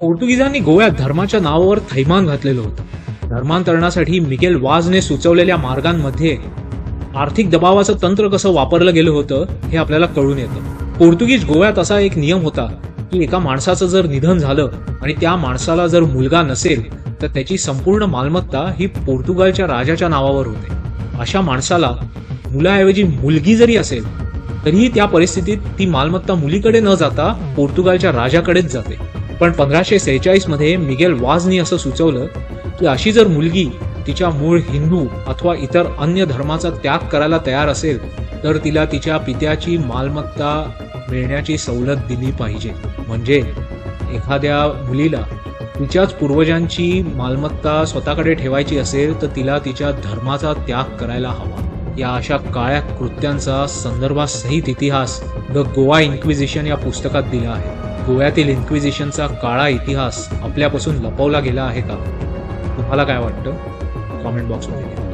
पोर्तुगीजांनी गोव्यात धर्माच्या नावावर थैमान घातलेलं होतं. धर्मांतरणासाठी मिगेल वाझने सुचवलेल्या मार्गांमध्ये आर्थिक दबावाचं तंत्र कसं वापरलं गेलं होतं हे आपल्याला कळून येतं. पोर्तुगीज गोव्यात असा एक नियम होता की एका माणसाचं जर निधन झालं आणि त्या माणसाला जर मुलगा नसेल तर त्याची संपूर्ण मालमत्ता ही पोर्तुगालच्या राजाच्या नावावर होते. अशा माणसाला मुलाऐवजी मुलगी जरी असेल तरीही त्या परिस्थितीत ती मालमत्ता मुलीकडे न जाता पोर्तुगालच्या राजाकडेच जाते. पण 1546 मध्ये मिगेल वाझनी असं सुचवलं की अशी जर मुलगी तिच्या मूळ हिंदू अथवा इतर अन्य धर्माचा त्याग करायला तयार असेल तर तिला तिच्या पित्याची मालमत्ता मिळण्याची सवलत दिली पाहिजे. म्हणजे एखाद्या मुलीला तिच्याच पूर्वजांची मालमत्ता स्वतःकडे ठेवायची असेल तर तिला तिच्या धर्माचा त्याग करायला हवा. या अशा काळ्या कृत्यांचा संदर्भासहित इतिहास द गोवा इन्क्विजिशन या पुस्तकात दिला आहे. गोव्यातील इन्क्विजिशनचा काळा इतिहास आपल्यापासून लपवला गेला आहे का? तुम्हाला काय वाटतं? कॉमेंट बॉक्समध्ये